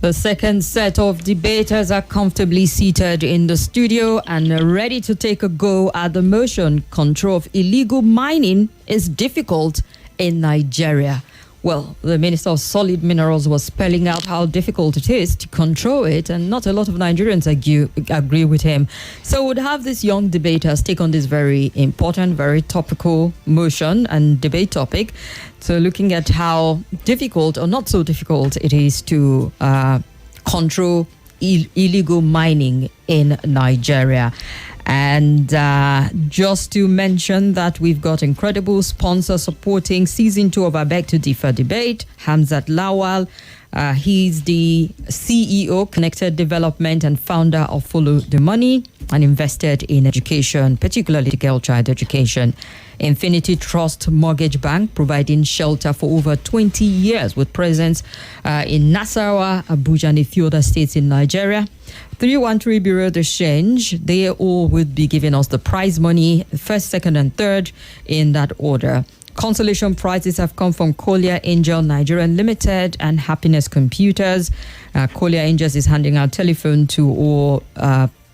The second set of debaters are comfortably seated in the studio and ready to take a go at the motion. Control of illegal mining is difficult in Nigeria. Well, the Minister of Solid Minerals was spelling out how difficult it is to control it, and not a lot of Nigerians agree with him. So we'd have these young debaters take on this very important, very topical motion and debate topic. So looking at how difficult or not so difficult it is to control illegal mining in Nigeria. And just to mention that we've got incredible sponsors supporting season 2 of our Beg to Differ debate. Hamzat Lawal, he's the CEO, Connected Development, and founder of Follow the Money, and invested in education, particularly girl child education. Infinity Trust Mortgage Bank, providing shelter for over 20 years with presence in Nasarawa, Abuja, and a few other states in Nigeria. 313 Bureau de Change, they all would be giving us the prize money, first, second, and third in that order. Consolation prizes have come from Collier Angel Nigeria Limited and Happiness Computers. Collier Angels is handing out telephone to all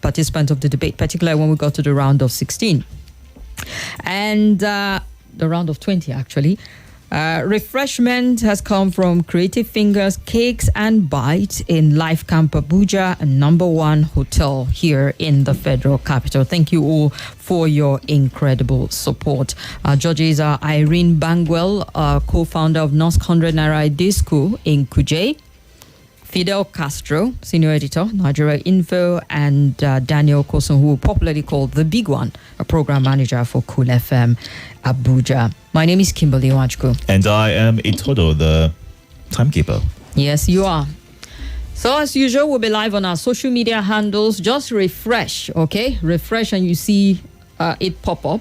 participants of the debate, particularly when we got to the round of 16. And the round of 20, actually. Refreshment has come from Creative Fingers Cakes and Bites in Life Camp Abuja, a #1 hotel here in the Federal Capital. Thank you all for your incredible support. Judges are Irene Bangwell, co-founder of North 100 Naira Day School in Kuje. Fidel Castro, senior editor, Nigeria Info, and Daniel Koson, who popularly called the Big One, a program manager for Cool FM Abuja. My name is Kimberly Onyinyechukwu. And I am Itodo, the timekeeper. Yes, you are. So as usual, we'll be live on our social media handles. Just refresh, okay? Refresh and you see it pop up.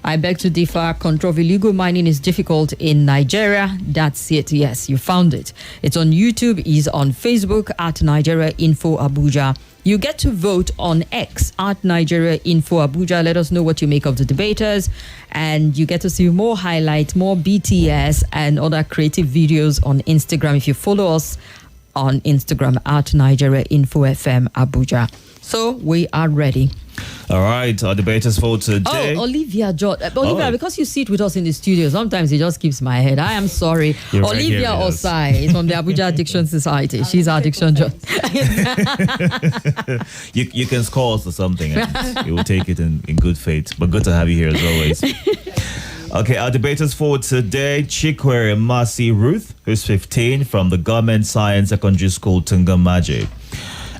I beg to differ. Control of illegal mining is difficult in Nigeria. That's it. Yes, you found it. It's on YouTube. It's on Facebook at Nigeria Info Abuja. You get to vote on X at Nigeria Info Abuja. Let us know what you make of the debaters. And you get to see more highlights, more BTS and other creative videos on Instagram if you follow us on Instagram at Nigeria Info FM Abuja. So we are ready. All right, our debaters for today. Oh, Olivia George. Olivia, because you sit with us in the studio, sometimes it just keeps my head. I am sorry. You're Olivia right Osai is from the Abuja Addiction Society. She's our addiction judge. you can score us or something. And we will take it in good faith. But good to have you here as always. Okay, our debaters for today, CHIKWERE NMASI Ruth, who's 15, from the Government Science Secondary School, Tungamaje.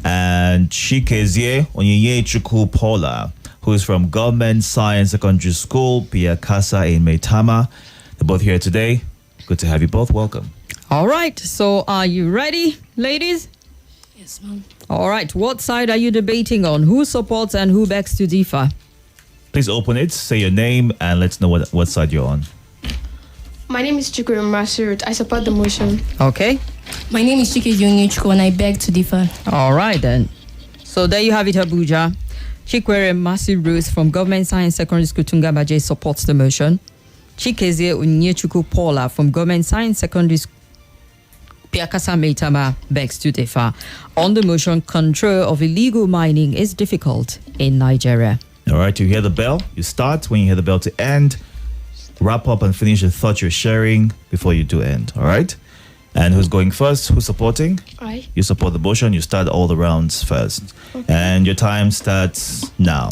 And CHIKEZIE ONYINYECHUKWU PAULA, who is from Government Science Secondary School, Piakasa in Maitama. They're both here today. Good to have you both. Welcome. All right. So are you ready, ladies? Yes, ma'am. All right. What side are you debating on? Who supports and who begs to differ? Please open it, say your name, and let's know what side you're on. My name is CHIKWERE NMASI RUTH. I support the motion. Okay. My name is CHIKEZIE ONYINYECHUKWU and I beg to differ. All right, then. So there you have it, Abuja. CHIKWERE NMASI Ruth from Government Science Secondary School, Tungamaje, supports the motion. CHIKEZIE ONYINYECHUKWU PAULA from Government Science Secondary School, Piakasa Maitama, begs to differ. On the motion, control of illegal mining is difficult in Nigeria. All right, you hear the bell. You start. When you hear the bell to end, wrap up and finish the thought you're sharing before you do end. All right? And who's going first? Who's supporting? Aye. You support the motion. You start all the rounds first. Okay. And your time starts now.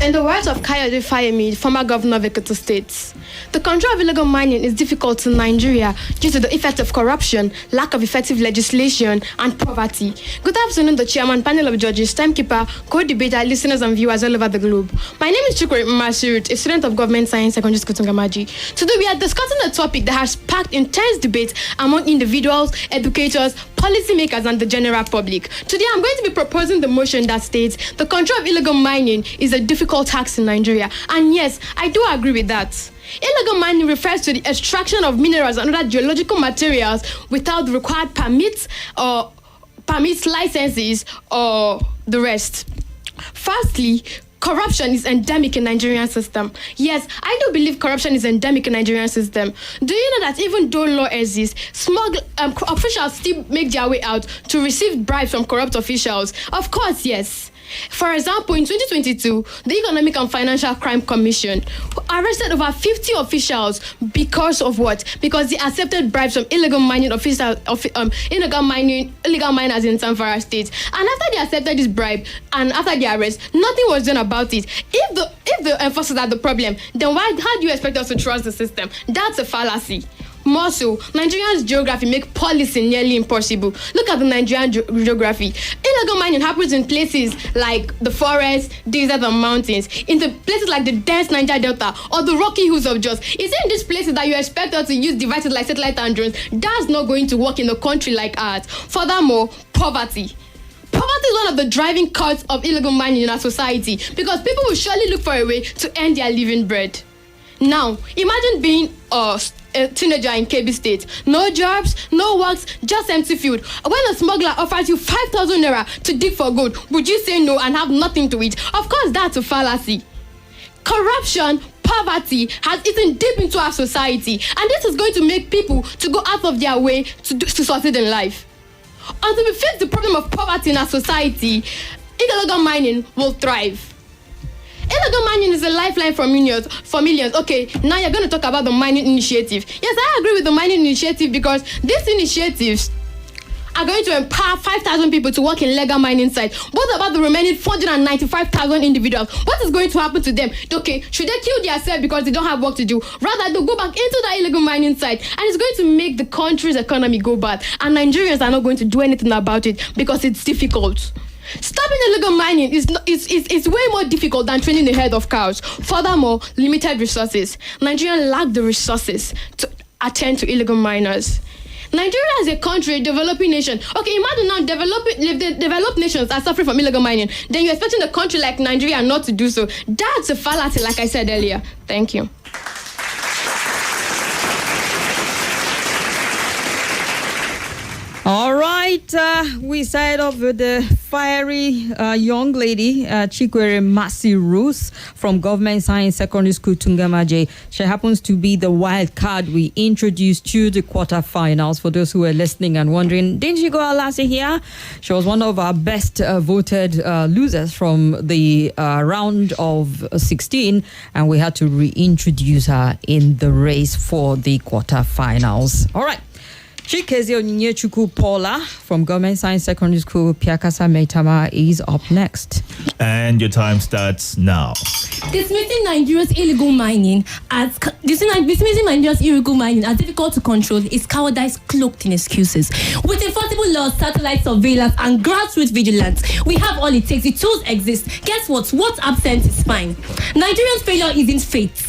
In the words of Kayode Fayemi, former governor of Ekiti State, the control of illegal mining is difficult in Nigeria due to the effect of corruption, lack of effective legislation, and poverty. Good afternoon, the chairman, panel of judges, timekeeper, co-debater, listeners, and viewers all over the globe. My name is CHIKWERE NMASI Ruth, a student of Government Science Secondary School, Tungamaje. Today, we are discussing a topic that has sparked intense debate among individuals, educators, policymakers, and the general public. Today, I'm going to be proposing the motion that states the control of illegal mining is a difficult task in Nigeria. And yes, I do agree with that. Illegal mining refers to the extraction of minerals and other geological materials without the required permits, licenses, or the rest. Firstly, corruption is endemic in Nigerian system. Yes, I do believe corruption is endemic in Nigerian system. Do you know that even though law exists, officials still make their way out to receive bribes from corrupt officials? Of course, yes. For example, in 2022, the Economic and Financial Crime Commission arrested over 50 officials because of what? Because they accepted bribes from illegal miners in Zamfara State. And after they accepted this bribe and after the arrest, nothing was done about it. If the enforcers are the problem, then how do you expect us to trust the system? That's a fallacy. More so, Nigeria's geography make policy nearly impossible. Look at the Nigerian geography. Illegal mining happens in places like the forest, deserts, and mountains. In the places like the dense Niger Delta or the rocky hills of Jos. It's in these places that you expect us to use devices like satellite and drones. That's not going to work in a country like ours. Furthermore, poverty. Poverty is one of the driving causes of illegal mining in our society because people will surely look for a way to earn their living bread. Now, imagine being a teenager in KB State. No jobs, no works, just empty field. When a smuggler offers you 5,000 naira to dig for gold, would you say no and have nothing to eat? Of course, that's a fallacy. Corruption, poverty has eaten deep into our society, and this is going to make people to go out of their way to succeed in life. Until we fix the problem of poverty in our society, illegal mining will thrive. Illegal mining is a lifeline for millions. Okay, now you're going to talk about the mining initiative. Yes, I agree with the mining initiative because these initiatives are going to empower 5,000 people to work in legal mining sites. What about the remaining 495,000 individuals? What is going to happen to them? Okay, should they kill themselves because they don't have work to do? Rather, they'll go back into that illegal mining site, and it's going to make the country's economy go bad. And Nigerians are not going to do anything about it because it's difficult. Stopping illegal mining is way more difficult than training the herd of cows. Furthermore, limited resources. Nigerians lack the resources to attend to illegal miners. Nigeria is a country, a developing nation. Okay, imagine now developed nations are suffering from illegal mining. Then you're expecting a country like Nigeria not to do so. That's a fallacy, like I said earlier. Thank you. All right, we side off with the fiery young lady, CHIKWERE NMASI RUTH from Government Science Secondary School, Tungamaje. She happens to be the wild card we introduced to the quarterfinals. For those who are listening and wondering, didn't she go out last year? She was one of our best voted losers from the round of 16, and we had to reintroduce her in the race for the quarterfinals. All right. CHIKEZIE ONYINYECHUKWU PAULA from Government Science Secondary School, Piakasa Maitama, is up next. And your time starts now. Dismissing Nigeria's illegal mining as difficult to control is cowardice cloaked in excuses. With enforceable laws, satellite surveillance, and grassroots vigilance, we have all it takes. The tools exist. Guess what? What's absent is fine. Nigeria's failure isn't fate.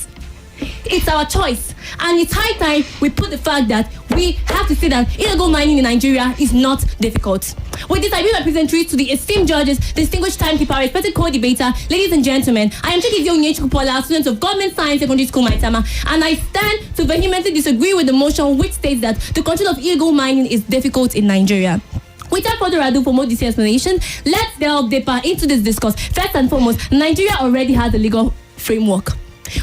It's our choice, and it's high time we put the fact that we have to say that illegal mining in Nigeria is not difficult. With this, I give my pleasantries to the esteemed judges, distinguished timekeeper, respected co-debater, ladies and gentlemen. I am CHIKEZIE ONYINYECHUKWU PAULA, student of Government Science Secondary School, Maitama, and I stand to vehemently disagree with the motion which states that the control of illegal mining is difficult in Nigeria. Without further ado, for more detailed explanation, let's delve deeper into this discourse. First and foremost, Nigeria already has a legal framework.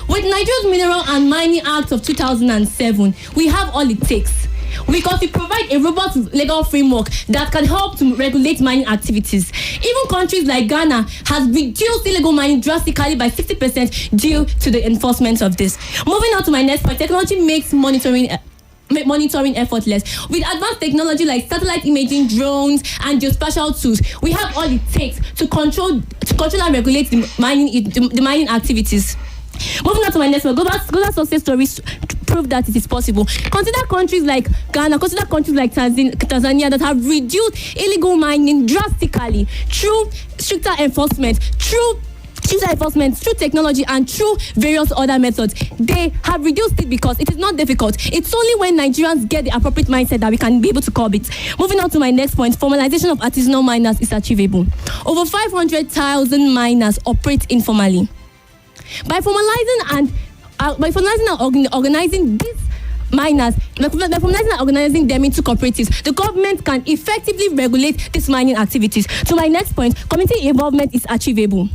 With Nigeria's Mineral and Mining Act of 2007, we have all it takes. Because we provide a robust legal framework that can help to regulate mining activities. Even countries like Ghana has reduced illegal mining drastically by 60% due to the enforcement of this. Moving on to my next point, technology makes monitoring effortless. With advanced technology like satellite imaging, drones, and geospatial tools, we have all it takes to control and regulate the mining activities. Moving on to my next one, global success stories prove that it is possible. Consider countries like Ghana, consider countries like Tanzania that have reduced illegal mining drastically through stricter enforcement, through technology, and through various other methods. They have reduced it because it is not difficult. It's only when Nigerians get the appropriate mindset that we can be able to curb it. Moving on to my next point, formalization of artisanal miners is achievable. Over 500,000 miners operate informally. By formalizing and organizing these miners, by formalizing and organizing them into cooperatives, the government can effectively regulate these mining activities. To my next point, community involvement is achievable.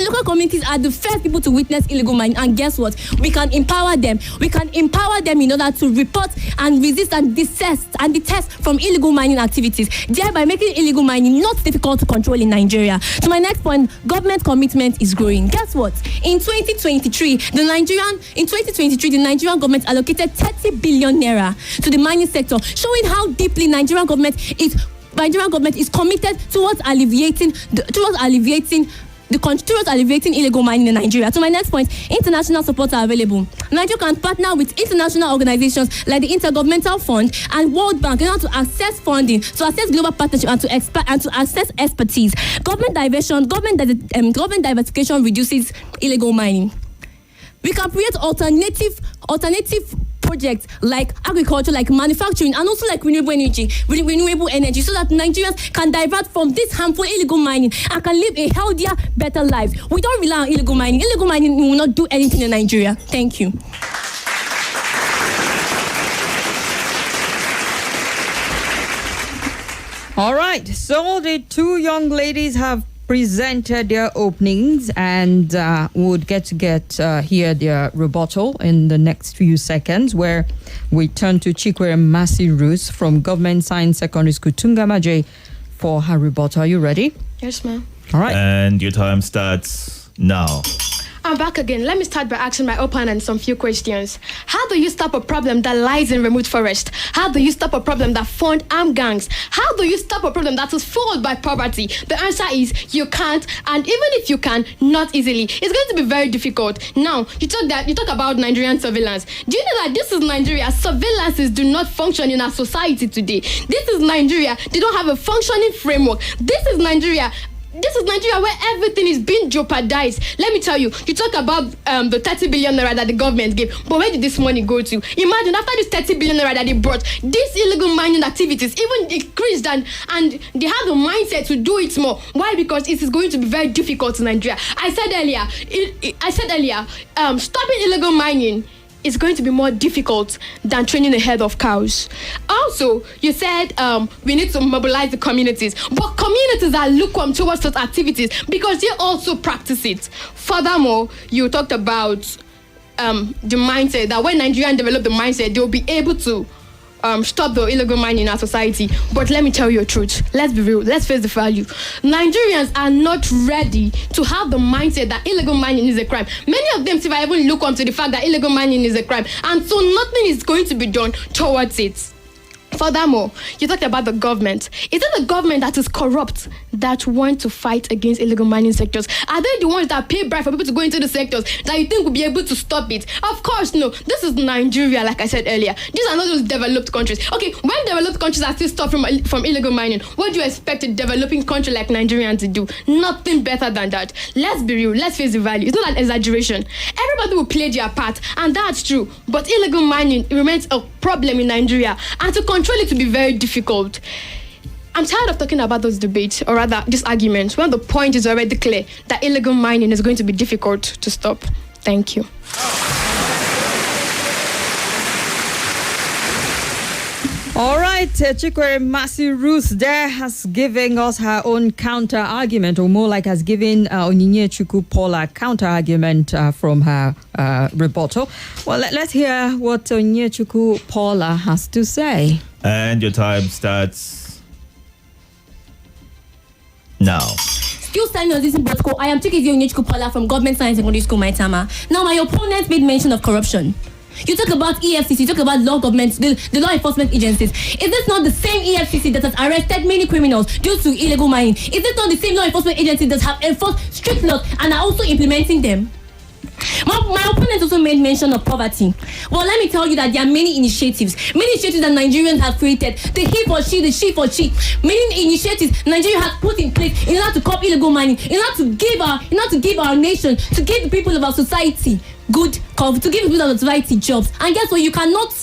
The local communities are the first people to witness illegal mining, and guess what? We can empower them. We can empower them in order to report and resist and detest from illegal mining activities, thereby making illegal mining not difficult to control in Nigeria. So my next point, government commitment is growing. Guess what? In 2023, the Nigerian government allocated 30 billion naira to the mining sector, showing how deeply Nigerian government is committed towards alleviating illegal mining in Nigeria. So my next point, international support are available. Nigeria can partner with international organizations like the Intergovernmental Fund and World Bank in order to access funding, to access global partnership, and to access expertise. Government diversification reduces illegal mining. We can create alternative projects like agriculture, like manufacturing, and also like renewable energy, so that Nigerians can divert from this harmful illegal mining and can live a healthier, better life. We don't rely on illegal mining. Illegal mining will not do anything in Nigeria. Thank you. All right, so the two young ladies have presented their openings, and would get to hear their rebuttal in the next few seconds, where we turn to CHIKWERE NMASI Ruth from Government Science Secondary School, Tungamaje, for her rebuttal. Are you ready? Yes, ma'am. All right. And your time starts now. I'm back again. Let me start by asking my opponent some few questions. How do you stop a problem that lies in remote forest? How do you stop a problem that fund armed gangs? How do you stop a problem that is fueled by poverty? The answer is you can't, and even if you can, not easily. It's going to be very difficult. Now, you talk about Nigerian surveillance. Do you know that this is Nigeria? Surveillances do not function in our society today. This is Nigeria. They don't have a functioning framework. This is Nigeria where everything is being jeopardized. Let me tell you, you talk about the 30 billion naira that the government gave, but where did this money go to? Imagine after this 30 billion naira that they brought, these illegal mining activities even increased, and they have the mindset to do it more. Why? Because it is going to be very difficult in Nigeria. I said earlier, stopping illegal mining is going to be more difficult than training a herd of cows. Also, you said we need to mobilize the communities, but communities are lukewarm towards such activities because they also practice it. Furthermore, you talked about the mindset that when Nigerians develop the mindset, they'll be able to stop the illegal mining in our society. But let me tell you the truth. Let's be real. Let's face the value. Nigerians are not ready to have the mindset that illegal mining is a crime. Many of them still even look onto the fact that illegal mining is a crime, and so nothing is going to be done towards it. Furthermore, you talked about the government. Is it the government that is corrupt that want to fight against illegal mining sectors? Are they the ones that pay bribe for people to go into the sectors that you think will be able to stop it? Of course, no. This is Nigeria, like I said earlier. These are not those developed countries. Okay, when developed countries are still stopped from illegal mining, what do you expect a developing country like Nigeria to do? Nothing better than that. Let's be real. Let's face the value. It's not an exaggeration. Everybody will play their part, and that's true. But illegal mining remains a problem in Nigeria, and to control it to be very difficult. I'm tired of talking about those debates, or rather these arguments, when the point is already clear that illegal mining is going to be difficult to stop. Thank you. All right, CHIKWERE NMASI Ruth there has given us her own counter argument, or more like has given ONYINYECHUKWU Paula counter argument from her rebuttal. Well, let's hear what ONYINYECHUKWU Paula has to say. And your time starts now. Still standing on this protocol, I am CHIKEZIE ONYINYECHUKWU Paula from Government Science Secondary School, Maitama. Now, my opponent made mention of corruption. You talk about EFCC, you talk about law government, the law enforcement agencies. Is this not the same EFCC that has arrested many criminals due to illegal mining? Is this not the same law enforcement agencies that have enforced strict laws and are also implementing them? My opponent also made mention of poverty. Well, let me tell you that there are many initiatives that Nigerians have created. The he for she, the she for she. Many initiatives Nigeria has put in place in order to curb illegal mining, in order to give our nation, to give the people of our society to give people of our society jobs. And guess what? You cannot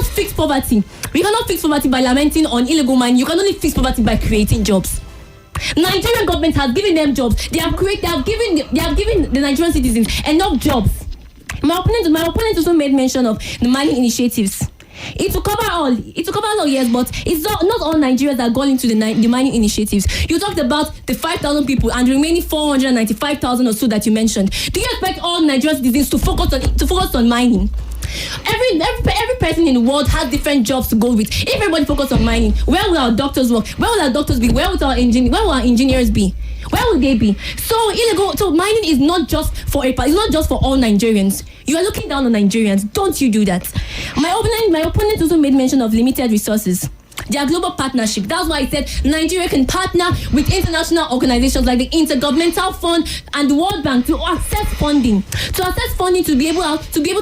fix poverty. We cannot fix poverty by lamenting on illegal mining. You can only fix poverty by creating jobs. Nigerian government has given them jobs. They have given the Nigerian citizens enough jobs. My opponent also made mention of the mining initiatives. It will cover all. It will cover all, yes, but it's not all Nigerians that are going into the mining initiatives. You talked about the 5,000 people and the remaining 495,000 or so that you mentioned. Do you expect all Nigerian citizens to focus on mining? Every person in the world has different jobs to go with. If everybody focus on mining, where will our doctors work? Where will our doctors be? Where will our engineers be? Where will they be? So mining is not just for all Nigerians. You are looking down on Nigerians. Don't you do that. My opponent also made mention of limited resources. Their global partnership. That's why I said Nigeria can partner with international organizations like the Intergovernmental Fund and the World Bank to access funding. To be able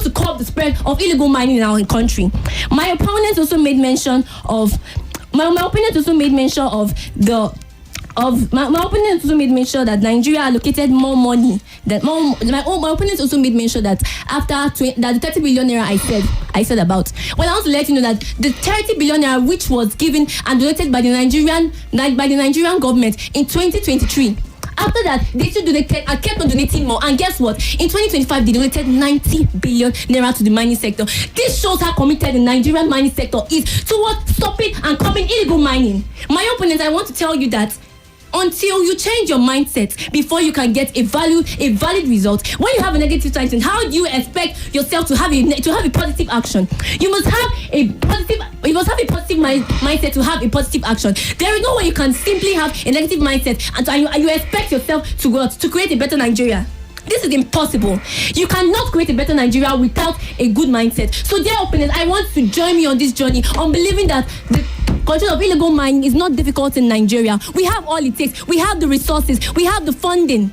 to curb the spread of illegal mining in our country. My opponent also made mention of that Nigeria allocated more money. My opponent also made mention that that the 30 billion naira I said about. Well, I want to let you know that the 30 billion naira which was given and donated by the Nigerian government in 2023. After that, they still donated and kept on donating more. And guess what? In 2025, they donated 90 billion naira to the mining sector. This shows how committed the Nigerian mining sector is towards stopping and curbing illegal mining. My opponent, I want to tell you that until you change your mindset before you can get a valid result. When you have a negative mindset, how do you expect yourself to have a positive action? You must have a positive mindset to have a positive action. There is no way you can simply have a negative mindset and you expect yourself to create a better Nigeria. This is impossible. You cannot create a better Nigeria without a good mindset. So, dear opponents, I want to join me on this journey on believing that the control of illegal mining is not difficult in Nigeria. We have all it takes. We have the resources. We have the funding.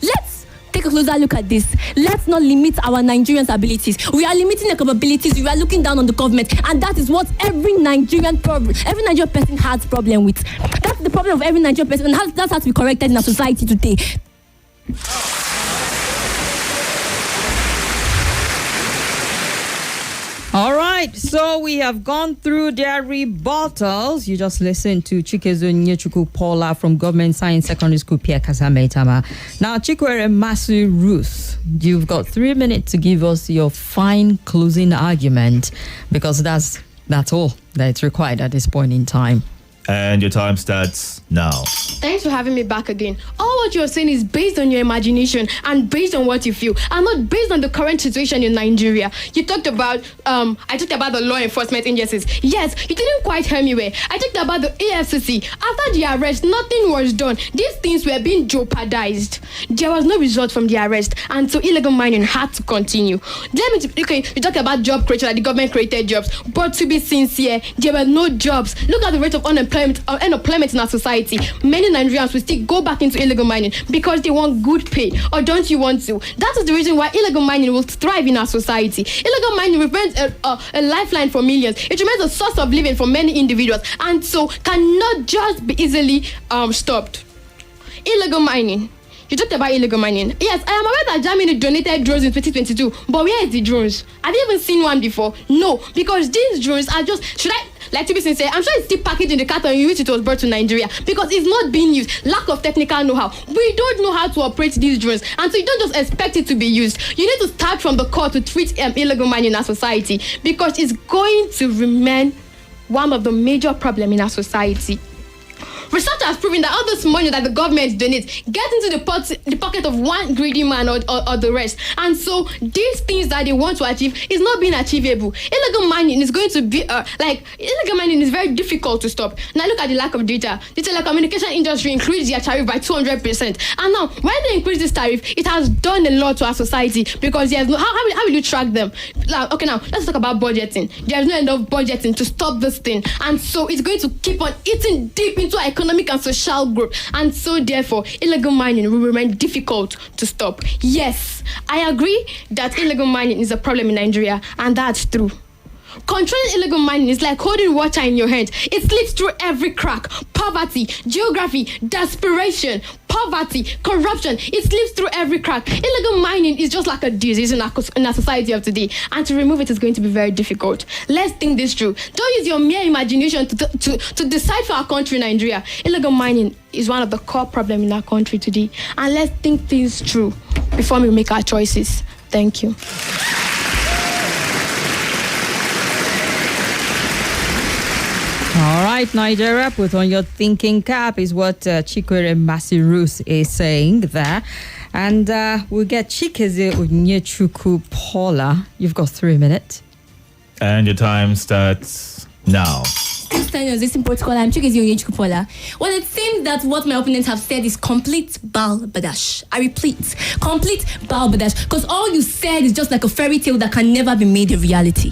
Let's take a closer look at this. Let's not limit our Nigerians' abilities. We are limiting their capabilities. We are looking down on the government, and that is what every Nigerian person has problem with. That's the problem of every Nigerian person, and that has to be corrected in our society today. All right, so we have gone through their rebuttals. You just listened to CHIKWERE Paula from Government Science Secondary School, Pierre Kasametama. Now, CHIKWERE NMASI Ruth, you've got 3 minutes to give us your fine closing argument, because that's all that's required at this point in time. And your time starts now. Thanks for having me back again. All what you're saying is based on your imagination and based on what you feel, and not based on the current situation in Nigeria. You talked about, I talked about the law enforcement agencies. Yes, you didn't quite hear me well. I talked about the AFCC. After the arrest, nothing was done. These things were being jeopardized. There was no result from the arrest, and so illegal mining had to continue. You talked about job creation, like the government created jobs, but to be sincere, there were no jobs. Look at the rate of unemployment in our society. Many Nigerians will still go back into illegal mining because they want good pay. Or don't you want to? That is the reason why illegal mining will thrive in our society. Illegal mining remains a lifeline for millions. It remains a source of living for many individuals, and so cannot just be easily stopped. Illegal mining. You talked about illegal mining. Yes, I am aware that Germany donated drones in 2022, but where is the drones? Have you even seen one before? No, because these drones are just, to be sincere, I'm sure it's still packaged in the carton in which it was brought to Nigeria, because it's not being used. Lack of technical know-how. We don't know how to operate these drones, and so you don't just expect it to be used. You need to start from the core to treat illegal mining in our society, because it's going to remain one of the major problems in our society. Research has proven that all this money that the government donates gets into the pocket of one greedy man or the rest. And so these things that they want to achieve is not being achievable. Illegal mining is going to be illegal mining is very difficult to stop. Now look at the lack of data. The telecommunication industry increased their tariff by 200%. And now when they increase this tariff, it has done a lot to our society, because there's no how will you track them? Okay, now let's talk about budgeting. There's no enough budgeting to stop this thing, and so it's going to keep on eating deep into our economic and social growth, and so therefore illegal mining will remain difficult to stop. Yes, I agree that illegal mining is a problem in Nigeria, and that's true. Controlling illegal mining is like holding water in your hand. It slips through every crack. Poverty, geography, desperation, poverty, corruption. It slips through every crack. Illegal mining is just like a disease in our society of today, and to remove it is going to be very difficult. Let's think this through. Don't use your mere imagination to decide for our country, Nigeria. Illegal mining is one of the core problems in our country today, and let's think things through before we make our choices. Thank you. right, Nigeria, put on your thinking cap is what CHIKWERE NMASI RUTH is saying there. And we'll get CHIKEZIE, ONYINYECHUKWU, PAULA. You've got 3 minutes. And your time starts now. This in protocol. I'm CHIKEZIE, ONYINYECHUKWU, PAULA. Well, it seems that what my opponents have said is complete balbadash. I repeat, complete balbadash. Because all you said is just like a fairy tale that can never be made a reality.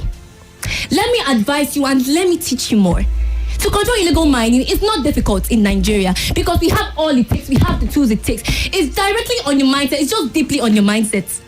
Let me advise you and let me teach you more. To control illegal mining is not difficult in Nigeria because we have all it takes. We have the tools it takes. It's directly on your mindset. It's just deeply on your mindset.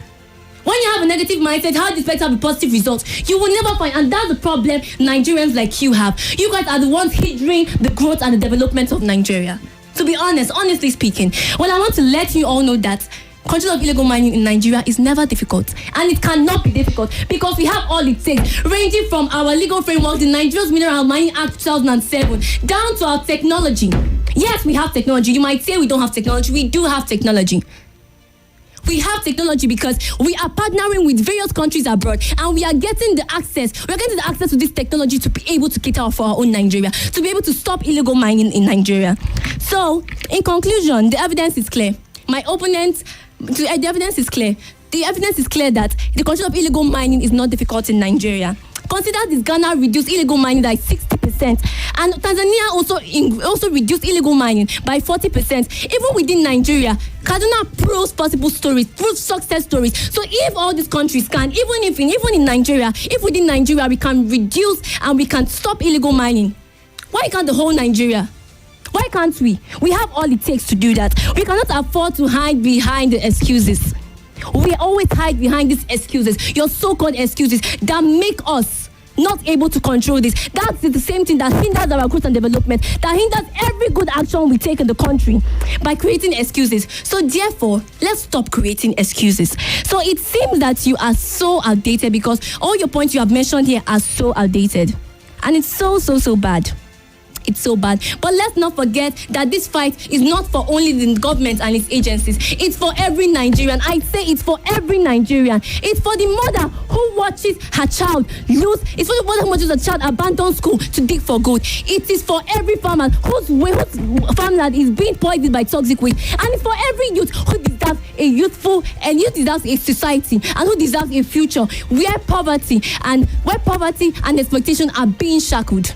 When you have a negative mindset, how do you expect to have a positive result? You will never find, and that's the problem Nigerians like you have. You guys are the ones hindering the growth and the development of Nigeria. To be honest, honestly speaking, well, I want to let you all know that control of illegal mining in Nigeria is never difficult, and it cannot be difficult because we have all it takes, ranging from our legal framework, the Nigeria's Mineral Mining Act 2007, down to our technology. Yes, we have technology. You might say we don't have technology. We do have technology. We have technology because we are partnering with various countries abroad, and we are getting the access. We are getting the access to this technology to be able to cater for our own Nigeria, to be able to stop illegal mining in Nigeria. So, in conclusion, the evidence is clear. My opponent. The evidence is clear. The evidence is clear that the control of illegal mining is not difficult in Nigeria. Consider this: Ghana reduced illegal mining by 60%, and Tanzania also reduced illegal mining by 40%. Even within Nigeria, Kaduna proves possible stories, proves success stories. So if all these countries can, even in Nigeria, if within Nigeria we can reduce and we can stop illegal mining, why can't the whole Nigeria? Why can't we? We have all it takes to do that. We cannot afford to hide behind the excuses. We always hide behind these excuses, your so-called excuses that make us not able to control this. That's the same thing that hinders our growth and development, that hinders every good action we take in the country by creating excuses. So therefore, let's stop creating excuses. So it seems that you are so outdated because all your points you have mentioned here are so outdated. And it's so bad. It's so bad. But let's not forget that this fight is not for only the government and its agencies. It's for every Nigerian. I say it's for every Nigerian. It's for the mother who watches her child lose. It's for the mother who watches her child abandon school to dig for gold. It is for every farmer whose farmland is being poisoned by toxic waste. And it's for every youth who deserves a youthful and youth deserves a society and who deserves a future where poverty and exploitation are being shackled.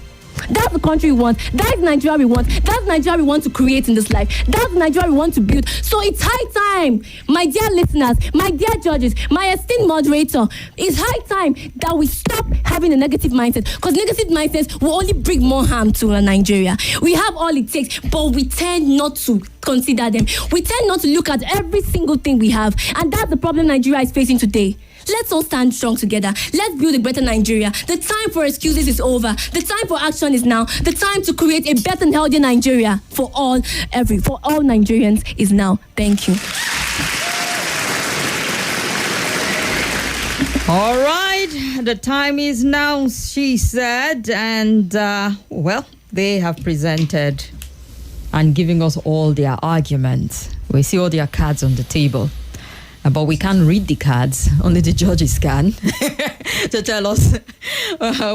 That's the country we want. That's Nigeria we want. That's Nigeria we want to create in this life. That's Nigeria we want to build. So it's high time, my dear listeners, my dear judges, my esteemed moderator, it's high time that we stop having a negative mindset, because negative mindsets will only bring more harm to Nigeria. We have all it takes, but we tend not to consider them. We tend not to look at every single thing we have, and that's the problem Nigeria is facing today. Let's all stand strong together. Let's build a better Nigeria. The time for excuses is over. The time for action is now. The time to create a better and healthier Nigeria for all Nigerians is now. Thank you. All right, the time is now, she said, and well, they have presented and giving us all their arguments. We see all their cards on the table. But we can't read the cards, only the judges can, to tell us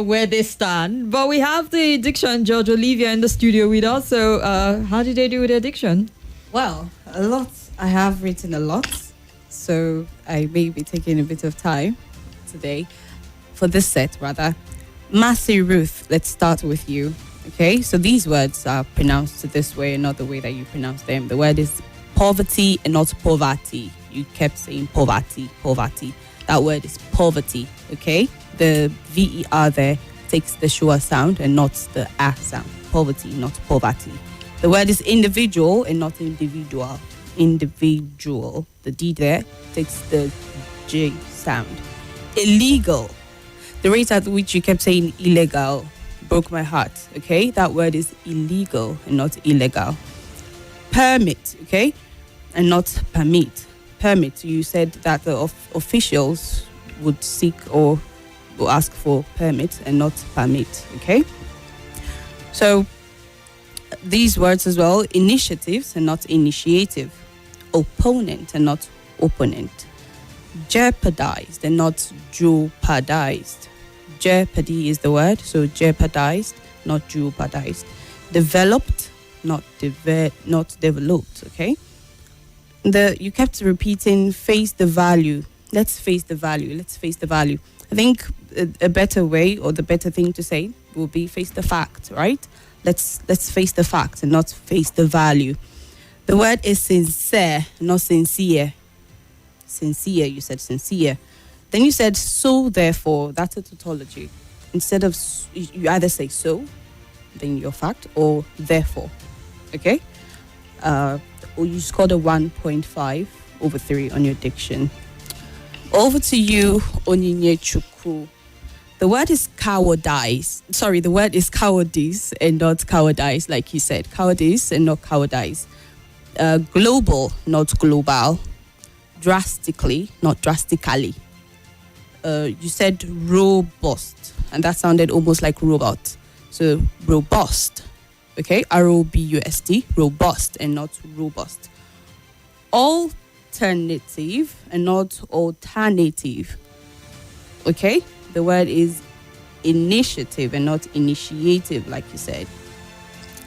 where they stand. But we have the diction judge, Olivia, in the studio with us. So how did they do with their diction? Well, a lot. I have written a lot. So I may be taking a bit of time today for this set, rather. NMASI RUTH, let's start with you. Okay, so these words are pronounced this way and not the way that you pronounce them. The word is poverty and not poverty. You kept saying poverty. That word is poverty, okay? The VER there takes the schwa sound and not the A sound. Poverty, not poverty. The word is individual and not individual. Individual. The D there takes the J sound. Illegal. The rate at which you kept saying illegal broke my heart, okay? That word is illegal and not illegal. Permit, okay? And not permit. Permit, you said that the officials would seek or ask for permit and not permit, okay? So these words as well: initiatives and not initiative, opponent and not opponent, jeopardized and not jeopardized. Jeopardy is the word, so jeopardized not jeopardized. Developed, not developed. Okay. You kept repeating face the value. Let's face the value. Let's face the value. I think a better way or the better thing to say will be face the fact, right? Let's face the fact and not face the value. The word is sincere, not sincere. Sincere, you said sincere. Then you said so, therefore. That's a tautology. Instead of, you either say so, then your fact, or therefore. Okay? Or you scored a 1.5/3 on your diction. Over to you, ONYINYECHUKWU. The word is cowardice. Sorry, the word is cowardice and not cowardice, like you said. Cowardice and not cowardice. Global, not global. Drastically, not drastically. You said robust, and that sounded almost like robot. So robust, okay? ROBUST, robust and not robust. Alternative and not alternative, okay? The word is initiative and not initiative, like you said.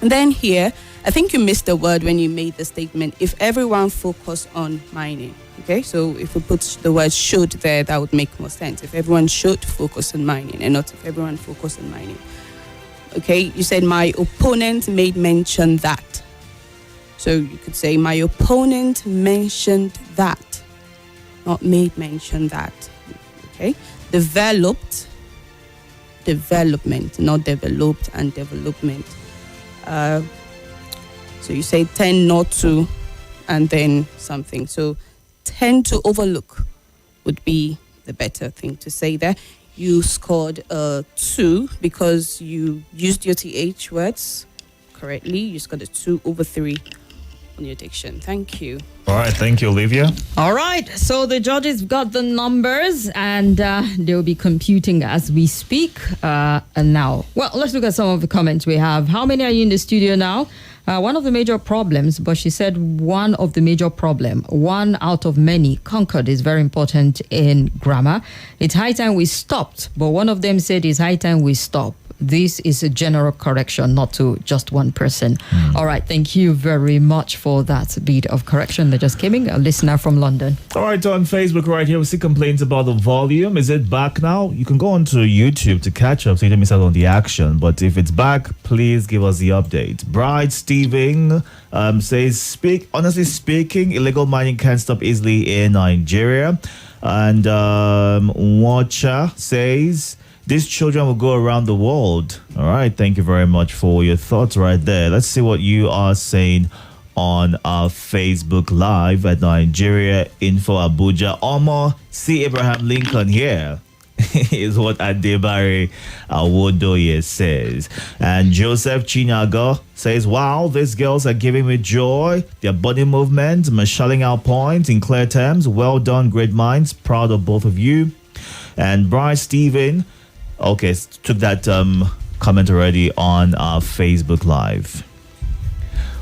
And then here, I think you missed a word when you made the statement, if everyone focus on mining. Okay, so if we put the word should there, that would make more sense. If everyone should focus on mining and not if everyone focus on mining. Okay, you said my opponent made mention that. So you could say my opponent mentioned that, not made mention that. Okay, developed, development, not developed and development. So you say tend not to and then something. So tend to overlook would be the better thing to say there. You scored 2 because you used your TH words correctly. You scored a 2/3 on your diction. Thank you. All right, thank you, Olivia. All right, so the judges got the numbers and they'll be computing as we speak now. Well, let's look at some of the comments we have. How many are you in the studio now? One of the major problems, but she said one of the major problem, one out of many. Concord is very important in grammar. It's high time we stopped, but one of them said it's high time we stop. This is a general correction, not to just one person. All right, thank you very much for that bit of correction that just came in. A listener from London. All right, on Facebook right here, we see complaints about the volume. Is it back now? You can go onto YouTube to catch up so you don't miss out on the action. But if it's back, please give us the update. Bride Steving says, honestly speaking, illegal mining can't stop easily in Nigeria. And Watcha says, these children will go around the world. All right. Thank you very much for your thoughts right there. Let's see what you are saying on our Facebook Live at Nigeria Info Abuja. Omo, see Abraham Lincoln here. Is what Adebare Awodoye says. And Joseph Chinago says, wow, these girls are giving me joy. Their body movement, marshalling our points in clear terms. Well done, great minds. Proud of both of you. And Bryce Stephen, okay, took that comment already on our Facebook Live.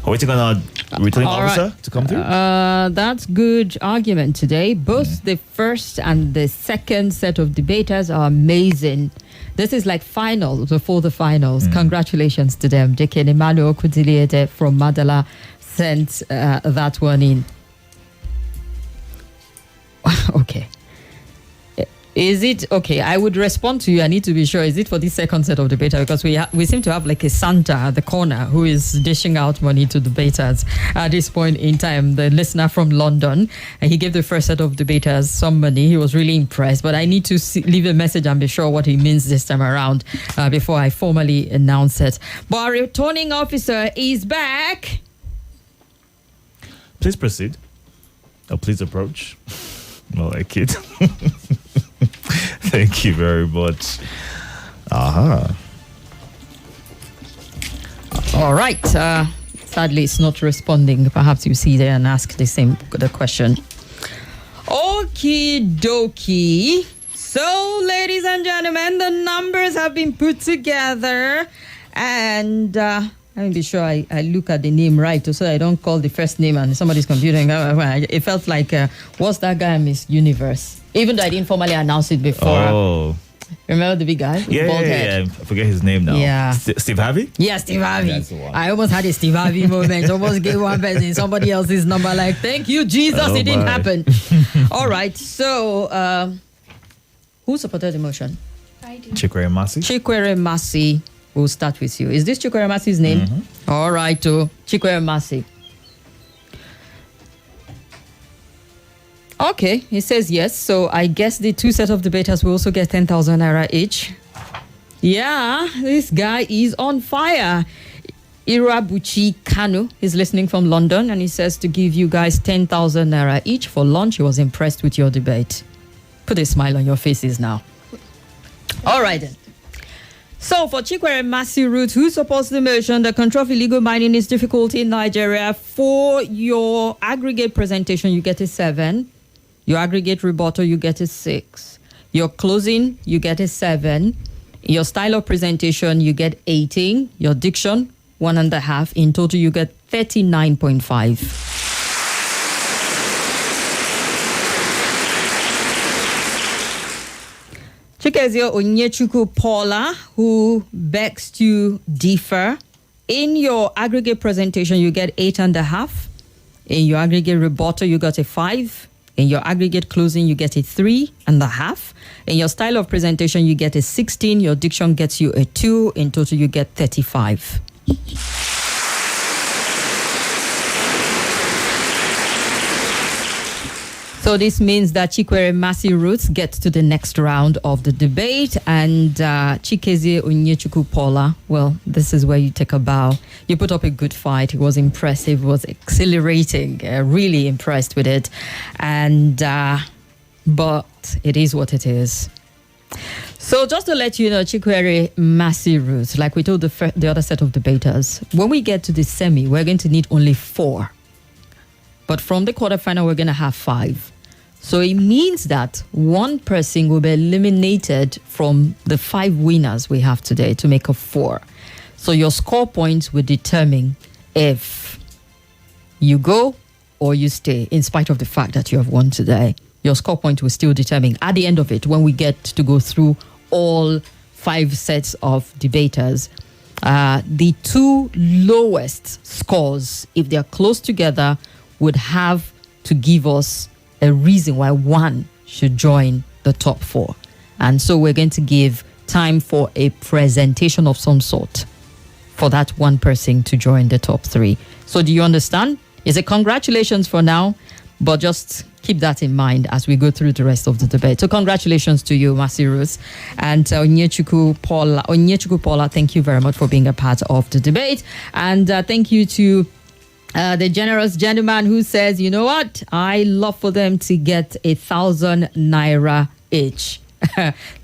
Are we taking our returning officer to come through? That's good argument today. Both the first and the second set of debaters are amazing. This is like finals before the finals. Congratulations to them. JK Emmanuel Kudiliete from Madala sent that one in. Okay. Is it okay? I would respond to you. I need to be sure. Is it for this second set of debaters? Because we seem to have like a Santa at the corner who is dishing out money to debaters at this point in time. The listener from London, and he gave the first set of debaters some money. He was really impressed. But I need to leave a message and be sure what he means this time around before I formally announce it. But our returning officer is back. Please proceed. Oh, please approach. I like it. Thank you very much. All right. Sadly, it's not responding. Perhaps you see there and ask the question. Okie dokie. So, ladies and gentlemen, the numbers have been put together. And let me be sure I look at the name right so I don't call the first name and somebody's computing. It felt like, what's that guy, Miss Universe? Even though I didn't formally announce it before. Oh. Remember the big guy? With Yeah, bald yeah, head? yeah. I forget his name now. Yeah. Steve Harvey? Yeah, Steve Harvey. That's the one. I almost had a Steve Harvey moment. Almost gave one person somebody else's number. Like, thank you, Jesus. Oh, it didn't my. happen. All right. So, who supported the motion? CHIKWERE NMASI. CHIKWERE NMASI. We'll start with you. Is this CHIKWERE NMASI's name? Mm-hmm. All right, to CHIKWERE NMASI. Okay, he says yes. So I guess the two set of debaters will also get 10,000 naira each. Yeah, this guy is on fire. Irabuchi Kanu is listening from London, and he says to give you guys 10,000 naira each for lunch. He was impressed with your debate. Put a smile on your faces now. All right then. So for CHIKWERE NMASI Ruth, who supports the motion, the control of illegal mining is difficult in Nigeria. For your aggregate presentation, you get a 7. Your aggregate rebuttal, you get a 6. Your closing, you get a 7. Your style of presentation, you get 18. Your diction, 1.5. In total, you get 39.5. CHIKEZIE ONYINYECHUKWU Paula, who begs to differ. In your aggregate presentation, you get 8.5. In your aggregate rebuttal, you got a 5. In your aggregate closing, you get a 3.5. In your style of presentation, you get a 16. Your diction gets you a 2. In total, you get 35. So this means that CHIKWERE NMASI Ruth gets to the next round of the debate, and CHIKEZIE ONYINYECHUKWU Paula, well, this is where you take a bow. You put up a good fight. It was impressive. It was exhilarating. Really impressed with it. And but it is what it is. So just to let you know, CHIKWERE NMASI Ruth, like we told the other set of debaters, when we get to the semi, we're going to need only 4. But from the quarterfinal, we're going to have 5. So it means that one person will be eliminated from the 5 winners we have today to make a 4. So your score points will determine if you go or you stay, in spite of the fact that you have won today. Your score point will still determine at the end of it, when we get to go through all 5 sets of debaters. The 2 lowest scores, if they're close together, would have to give us a reason why one should join the top 4. And so we're going to give time for a presentation of some sort for that one person to join the top 3. So do you understand? It's a congratulations for now, but just keep that in mind as we go through the rest of the debate. So congratulations to you, Masi Ruth, and ONYINYECHUKWU Paula, thank you very much for being a part of the debate. And thank you to the generous gentleman who says, you know what, I love for them to get 1,000 naira each.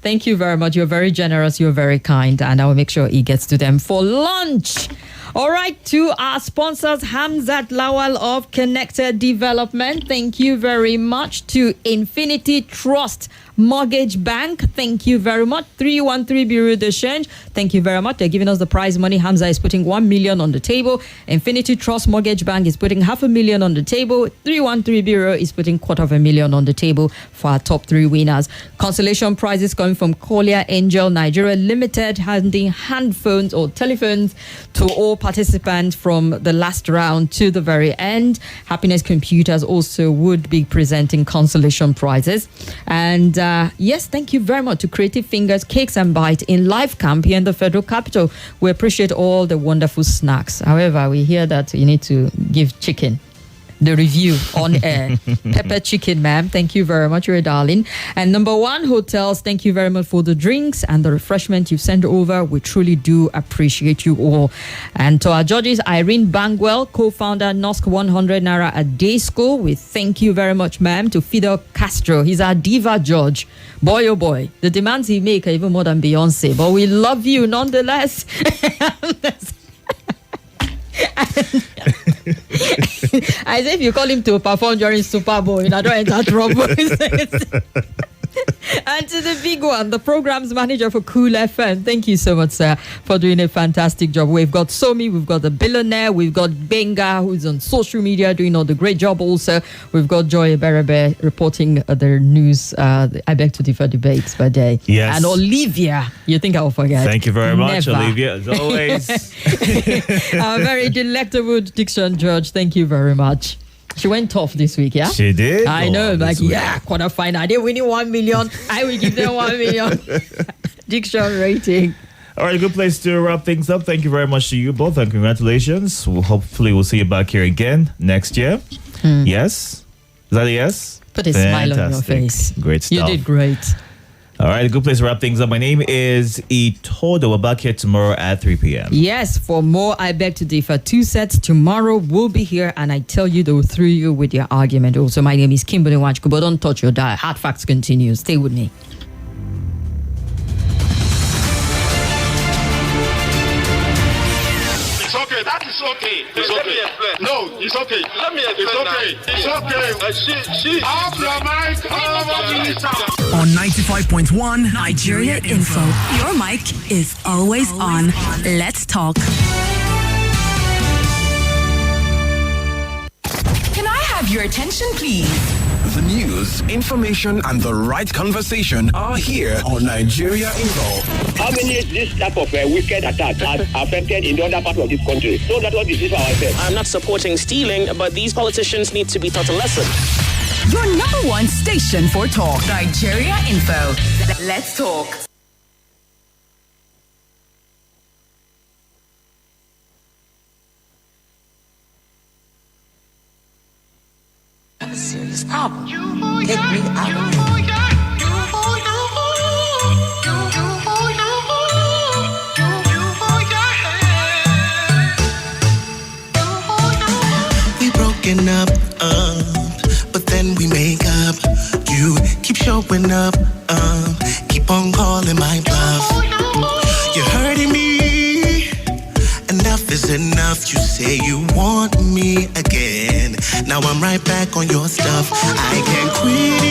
Thank you very much. You're very generous. You're very kind. And I will make sure he gets to them for lunch. All right, to our sponsors, Hamzat Lawal of Connected Development. Thank you very much. To Infinity Trust Mortgage Bank. Thank you very much. 313 Bureau de Change. Thank you very much. They're giving us the prize money. Hamza is putting 1 million on the table. Infinity Trust Mortgage Bank is putting 500,000 on the table. 313 Bureau is putting 250,000 on the table for our top 3 winners. Consolation prizes coming from Collier Angel Nigeria Limited, handing hand phones or telephones to all participants from the last round to the very end. Happiness Computers also would be presenting consolation prizes. And yes, thank you very much to Creative Fingers Cakes and Bite in Live Camp here in the Federal Capital. We appreciate all the wonderful snacks. However, we hear that you need to give chicken the review on air. Pepper chicken, ma'am. Thank you very much. You're a darling. And Number One Hotels, thank you very much for the drinks and the refreshment you've sent over. We truly do appreciate you all. And to our judges, Irene Bangwell, co-founder NOSC 100 Naira a Day School. We thank you very much, ma'am. To Fidel Castro, he's our diva judge. Boy, oh boy, the demands he make are even more than Beyonce. But we love you nonetheless. As if you call him to perform during Super Bowl, don't enter trouble. And to the big one, the programs manager for Cool FM. Thank you so much, sir, for doing a fantastic job. We've got Somi, we've got the billionaire, we've got Benga, who's on social media doing all the great job also. We've got Joy Berebe reporting the news, I beg to differ debates per day. Yes. And Olivia, you think I'll forget? Thank you very much, Never. Olivia, as always. Our very delectable Diction George, thank you very much. She went tough this week, yeah? She did. I know, this like, week. yeah, quarterfinal. They're winning 1 million. I will give them 1 million. Diction rating. All right, a good place to wrap things up. Thank you very much to you both, and congratulations. Hopefully we'll see you back here again next year. Yes? Is that a yes? Put a smile on your Fantastic. face. Great stuff. You did great. All right, a good place to wrap things up. My name is Itodo. We're back here tomorrow at 3 p.m. Yes, for more I Beg to Differ 2 sets tomorrow, we'll be here, and I tell you, they'll through you with your argument. Also, my name is Kimberly Nwachukwu, but don't touch your dial. Hard Facts continue. Stay with me. It's okay. That is okay. It's okay. No, it's okay. Let me explain. It's okay. It's okay. She. Off your mic. On 95.1 Nigeria Info. Your mic is always on. Let's talk. Can I have your attention, please? The news, information, and the right conversation are here on Nigeria Info. How many this type of wicked attack has affected in the other part of this country? So that's what this is for ourselves. I'm not supporting stealing, but these politicians need to be taught a lesson. Your number one station for talk. Nigeria Info. Let's talk. I have a serious problem. Get me out of here. We broken up, but then we make up. You keep showing up, keep on calling my bluff. You're hurting me. Enough is enough. You say you want me again. Now I'm right back on your stuff. I can't quit it.